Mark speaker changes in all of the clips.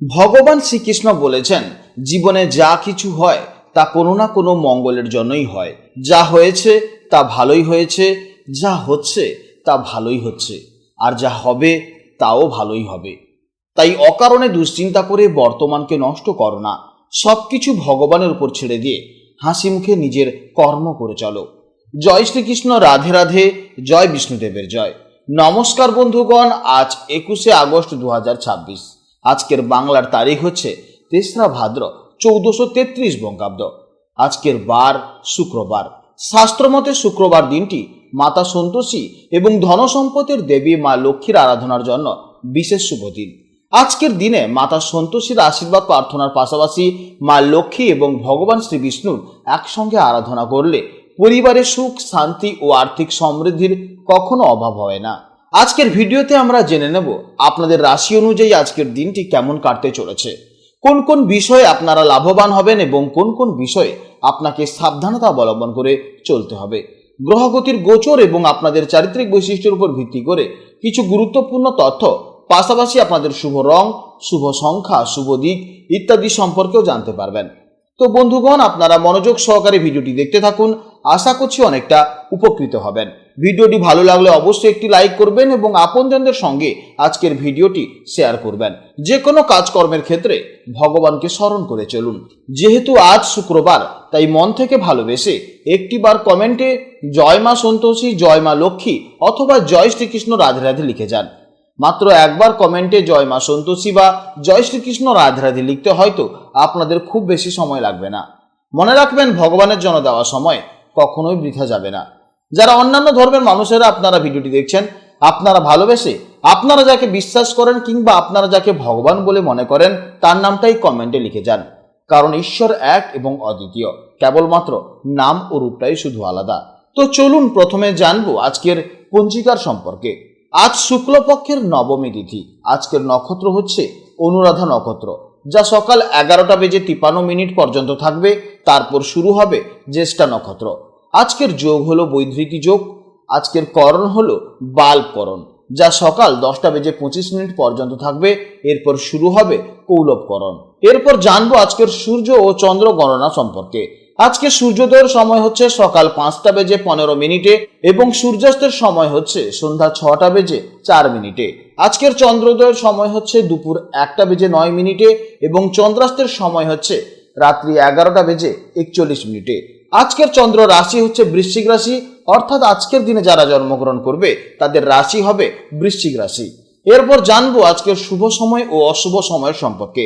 Speaker 1: ভগবান শ্রীকৃষ্ণ বলেছেন, জীবনে যা কিছু হয় তা কোনো না কোনো মঙ্গলের জন্যই হয়। যা হয়েছে তা ভালোই হয়েছে, যা হচ্ছে তা ভালোই হচ্ছে, আর যা হবে তাও ভালোই হবে। তাই অকারণে দুশ্চিন্তা করে বর্তমানকে নষ্ট করো না। সব কিছু ভগবানের উপর ছেড়ে দিয়ে হাসি মুখে নিজের কর্ম করে চলো। জয় শ্রীকৃষ্ণ, রাধে রাধে, জয় বিষ্ণুদেবের জয়। নমস্কার বন্ধুগণ, আজ 21শে আগস্ট 2026। আজকের বাংলার তারিখ হচ্ছে 3রা ভাদ্র 1433 বঙ্গাব্দ। আজকের বার শুক্রবার। শাস্ত্রমতে শুক্রবার দিনটি মাতা সন্তোষী এবং ধনসম্পদের দেবী মা লক্ষ্মীর আরাধনার জন্য বিশেষ শুভ দিন। আজকের দিনে মাতা সন্তোষীর আশীর্বাদ প্রার্থনার পাশাপাশি মা লক্ষ্মী এবং ভগবান শ্রী বিষ্ণুর একসঙ্গে আরাধনা করলে পরিবারে সুখ, শান্তি ও আর্থিক সমৃদ্ধির কখনো অভাব হয় না। আজকের ভিডিওতে আমরা জেনে নেব আপনাদের রাশি অনুযায়ী আজকের দিনটি কেমন কাটতে চলেছে, কোন কোন বিষয়ে আপনারা লাভবান হবেন এবং কোন কোন বিষয়ে আপনাকে সাবধানতা অবলম্বন করে চলতে হবে। গ্রহগতির গোচর এবং আপনাদের চারিত্রিক বৈশিষ্ট্যের উপর ভিত্তি করে কিছু গুরুত্বপূর্ণ তথ্য, পাশাপাশি আপনাদের শুভ রং, শুভ সংখ্যা, শুভ দিক ইত্যাদি সম্পর্কেও জানতে পারবেন। তো বন্ধুগণ, আপনারা মনোযোগ সহকারে ভিডিওটি দেখতে থাকুন। আশা করছি অনেকটা উপকৃত হবেন। ভিডিওটি ভালো লাগলে অবশ্যই একটি লাইক করবেন এবং আপনজনদের সঙ্গে আজকের ভিডিওটি শেয়ার করবেন। যে কোনো কাজকর্মের ক্ষেত্রে ভগবানকে স্মরণ করে চলুন। যেহেতু আজ শুক্রবার, তাই মন থেকে ভালোবেসে একটিবার কমেন্টে জয় মা সন্তোষী, জয় মা লক্ষ্মী অথবা জয় শ্রীকৃষ্ণ রাধে রাধে লিখে যান। মাত্র একবার কমেন্টে জয় মা সন্তোষী বা জয় শ্রীকৃষ্ণ রাধে রাধে লিখতে হয়তো আপনাদের খুব বেশি সময় লাগবে না। মনে রাখবেন, ভগবানের জন্য দেওয়া সময় কখনোই বৃথা যাবে না। যারা অন্যান্য ধর্মের মানুষেরা আপনারা ভিডিওটি দেখছেন, আপনারা ভালোবেসে আপনারা যাকে বিশ্বাস করেন কিংবা আপনারা যাকে ভগবান বলে মনে করেন তার নামটাই কমেন্টে লিখে যান। কারণ ঈশ্বর এক এবং অদ্বিতীয়, কেবলমাত্র নাম ও রূপটাই শুধু আলাদা। তো চলুন প্রথমে জানবো আজকের পঞ্জিকার সম্পর্কে। আজ শুক্লপক্ষের নবমী তিথি। আজকের নক্ষত্র হচ্ছে অনুরাধা নক্ষত্র, যা সকাল 11:53 পর্যন্ত থাকবে। তারপর শুরু হবে জ্যেষ্ঠা নক্ষত্র। আজকের যোগ হলো বৈধৃতি যোগ। আজকের করণ হলো বাল্বকরণ, যা সকাল 10:25 পর্যন্ত থাকবে। এরপর শুরু হবে কৌলবকরণ। এরপর জানবো আজকের সূর্য ও চন্দ্র গণনা সম্পর্কে। আজকে সূর্যোদয়ের সময় হচ্ছে সকাল 5:15 এবং সূর্যাস্তের সময় হচ্ছে সন্ধ্যা 6:04। আজকের চন্দ্রোদয়ের সময় হচ্ছে দুপুর 1:09 এবং চন্দ্রাস্তের সময় হচ্ছে রাত্রি 11:41। আজকের চন্দ্র রাশি হচ্ছে বৃশ্চিক রাশি, অর্থাৎ আজকের দিনে যারা জন্মগ্রহণ করবে তাদের রাশি হবে বৃশ্চিক রাশি। এরপর জানবো আজকের শুভ সময় ও অশুভ সময়ের সম্পর্কে।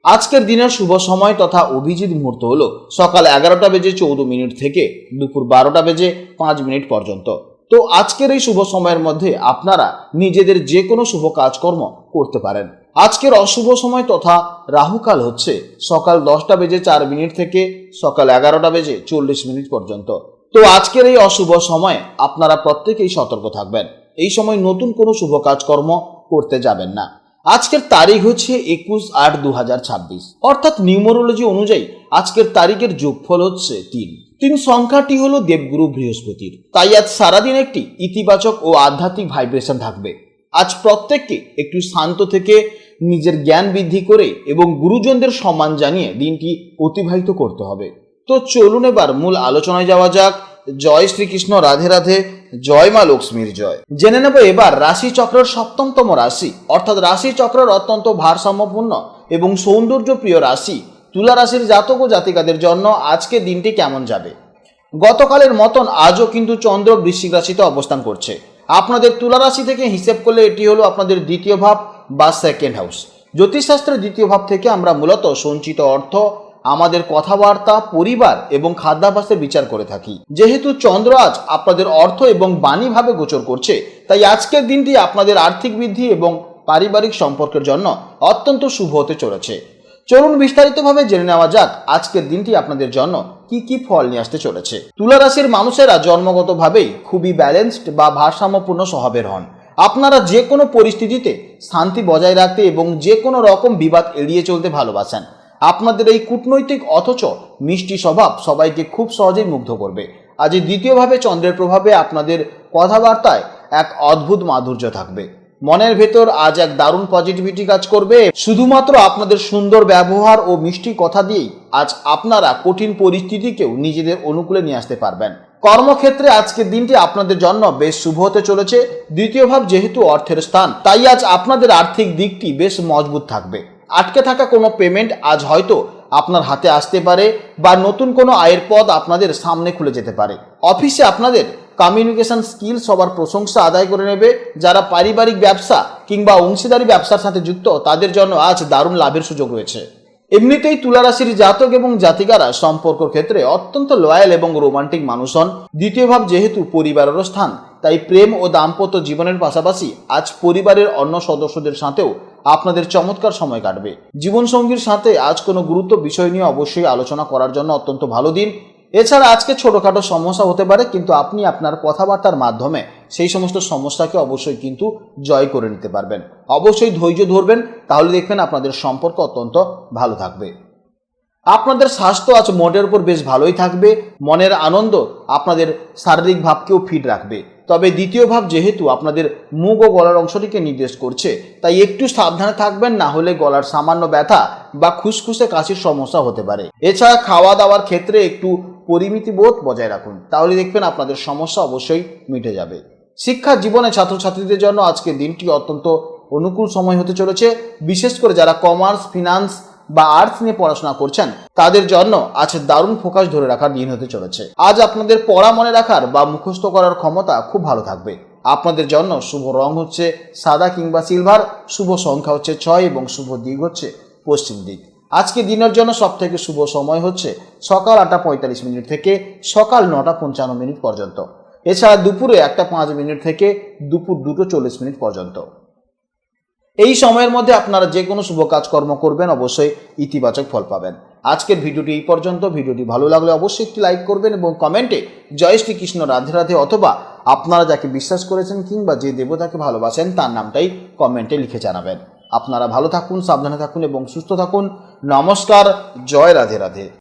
Speaker 1: আজকের দিনের শুভ সময় তথা অভিজিৎ মুহূর্ত হলো সকাল 11:14 থেকে দুপুর 12:05 পর্যন্ত। তো আজকের এই শুভ সময়ের মধ্যে আপনারা নিজেদের যে কোনো শুভ কাজকর্ম করতে পারেন। আজকের অশুভ সময় তথা রাহুকাল হচ্ছে সকাল 10:04 থেকে সকাল 11:40 পর্যন্ত। তো আজকের এই অশুভ সময় আপনারা প্রত্যেকেই সতর্ক থাকবেন। এই সময় নতুন কোনো শুভ কাজকর্ম করতে যাবেন না। আজকের তারিখ হচ্ছে 21/8/2026, অর্থাৎ নিউমারোলজি অনুযায়ী আজকের তারিখের যোগফল হচ্ছে 3। 3 সংখ্যাটি হলো দেবগুরু বৃহস্পতির। তাই আজ সারাদিন একটি ইতিবাচক ও আধ্যাত্মিক ভাইব্রেশন থাকবে। আজ প্রত্যেককে একটু শান্ত থেকে নিজের জ্ঞান বৃদ্ধি করে এবং গুরুজনদের সম্মান জানিয়ে দিনটি অতিবাহিত করতে হবে। তো চলুন এবার মূল আলোচনায় যাওয়া যাক। জয় শ্রীকৃষ্ণ, রাধে রাধে, জয় মা লক্ষ্মীর জয়। জেনে নেব এবার রাশি চক্রের 7তম রাশি, অর্থাৎ রাশি চক্রের অত্যন্ত ভারসাম্যপূর্ণ এবং সৌন্দর্য প্রিয় রাশি তুলা রাশির জাতক ও জাতিকাদের জন্য আজকে দিনটি কেমন যাবে। গতকালের মতন আজও কিন্তু চন্দ্র বৃশ্চিক রাশিতে অবস্থান করছে। আপনাদের তুলা রাশি থেকে হিসেব করলে এটি হলো আপনাদের দ্বিতীয় ভাব বা সেকেন্ড হাউস। জ্যোতিষশাস্ত্রের দ্বিতীয় ভাব থেকে আমরা মূলত সঞ্চিত অর্থ, আমাদের কথাবার্তা, পরিবার এবং খাদ্যাভ্যাসের বিচার করে থাকি। যেহেতু চন্দ্র আজ আপনাদের অর্থ এবং বাণীভাবে গোচর করছে, তাই আজকের দিনটি আপনাদের আর্থিক বৃদ্ধি এবং পারিবারিক সম্পর্কের জন্য অত্যন্ত শুভ হতে চলেছে। চলুন বিস্তারিতভাবে জেনে নেওয়া যাক আজকের দিনটি আপনাদের জন্য কি কি ফল নিয়ে আসতে চলেছে। তুলা রাশির মানুষেরা জন্মগতভাবেই খুবই ব্যালেন্সড বা ভারসাম্যপূর্ণ স্বভাবের হন। আপনারা যে কোনো পরিস্থিতিতে শান্তি বজায় রাখতে এবং যে কোনো রকম বিবাদ এড়িয়ে চলতে ভালোবাসেন। আপনাদের এই কূটনৈতিক অথচ মিষ্টি স্বভাব সবাইকে খুব সহজেই মুগ্ধ করবে। আজ দ্বিতীয়ভাবে চন্দ্রের প্রভাবে আপনাদের কথাবার্তায় এক অদ্ভুত মাধুর্য থাকবে। মনের ভেতর আজ এক দারুণ পজিটিভিটি কাজ করবে। শুধুমাত্র আপনাদের সুন্দর ব্যবহার ও মিষ্টি কথা দিয়েই আজ আপনারা কঠিন পরিস্থিতিকেও নিজেদের অনুকূলে নিয়ে আসতে পারবেন। কর্মক্ষেত্রে আজকের দিনটি আপনাদের জন্য বেশ শুভ হতে চলেছে। দ্বিতীয় ভাব যেহেতু অর্থের স্থান, তাই আজ আপনাদের আর্থিক দিকটি বেশ মজবুত থাকবে। আটকে থাকা কোনো পেমেন্ট আজ হয়তো আপনার হাতে আসতে পারে বা নতুন কোনো আয়ের পথ আপনাদের সামনে খুলে যেতে পারে। অফিসে আপনাদের কমিউনিকেশন স্কিল সবার প্রশংসা আদায় করে নেবে। যারা পারিবারিক ব্যবসা কিংবা অংশীদারি ব্যবসার সাথে যুক্ত তাদের জন্য আজ দারুণ লাভের সুযোগ রয়েছে। এমনিতেই তুলা রাশির জাতক এবং জাতিকারা সম্পর্ক ক্ষেত্রে অত্যন্ত লয়াল এবং রোমান্টিক মানুষ হন। দ্বিতীয় ভাব যেহেতু পরিবারেরও স্থান, তাই প্রেম ও দাম্পত্য জীবনের পাশাপাশি আজ পরিবারের অন্য সদস্যদের সাথেও আপনাদের চমৎকার সময় কাটবে। জীবনসঙ্গীর সাথে আজ কোনো গুরুত্ব বিষয় নিয়ে অবশ্যই আলোচনা করার জন্য অত্যন্ত ভালো দিন। এছাড়া আজকে ছোটখাটো সমস্যা হতে পারে, কিন্তু আপনি আপনার কথাবার্তার মাধ্যমে সেই সমস্ত সমস্যাকে অবশ্যই কিন্তু জয় করে নিতে পারবেন। অবশ্যই ধৈর্য ধরবেন, তাহলে দেখবেন আপনাদের সম্পর্ক অত্যন্ত ভালো থাকবে। আপনাদের স্বাস্থ্য আজ মোটের উপর বেশ ভালোই থাকবে। মনের আনন্দ আপনাদের শারীরিক ভাবকেও ফিট রাখবে। তবে দ্বিতীয় ভাব যেহেতু আপনাদের মুখ ও গলার অংশটিকে নির্দেশ করছে, তাই একটু সাবধানে থাকবেন, না হলে গলার সামান্য ব্যথা বা খুসখুসে কাশির সমস্যা হতে পারে। এছাড়া খাওয়া দাওয়ার ক্ষেত্রে একটু পরিমিতি বোধ বজায় রাখুন, তাহলে দেখবেন আপনাদের সমস্যা অবশ্যই মিটে যাবে। শিক্ষা জীবনে ছাত্রছাত্রীদের জন্য আজকের দিনটি অত্যন্ত অনুকূল সময় হতে চলেছে। বিশেষ করে যারা কমার্স, ফিনান্স বা আর্টস নিয়ে পড়াশোনা করছেন তাদের জন্য আজ দারুণ ফোকাস ধরে রাখার দিন হতে চলেছে। আজ আপনাদের পড়া মনে রাখার বা মুখস্থ করার ক্ষমতা খুব ভালো থাকবে। আপনাদের জন্য শুভ রং হচ্ছে সাদা কিংবা সিলভার, শুভ সংখ্যা হচ্ছে 6 এবং শুভ দিক হচ্ছে পশ্চিম দিক। আজকে দিনের জন্য সব থেকে শুভ সময় হচ্ছে সকাল 8:45 থেকে সকাল 9:55 পর্যন্ত। এছাড়া দুপুরে 1:05 থেকে দুপুর 2:40 পর্যন্ত। এই সময়ের মধ্যে আপনারা যে কোনো শুভ কাজকর্ম করবেন, অবশ্যই ইতিবাচক ফল পাবেন। আজকের ভিডিওটি এই পর্যন্ত। ভিডিওটি ভালো লাগলে অবশ্যই একটি লাইক করবেন এবং কমেন্টে জয় শ্রীকৃষ্ণ, রাধে রাধে অথবা আপনারা যাকে বিশ্বাস করেছেন কিংবা যে দেবতাকে ভালোবাসেন তার নামটাই কমেন্টে লিখে জানাবেন। আপনারা ভালো থাকুন, সাবধানে থাকুন এবং সুস্থ থাকুন। নমস্কার, জয় রাধে রাধে।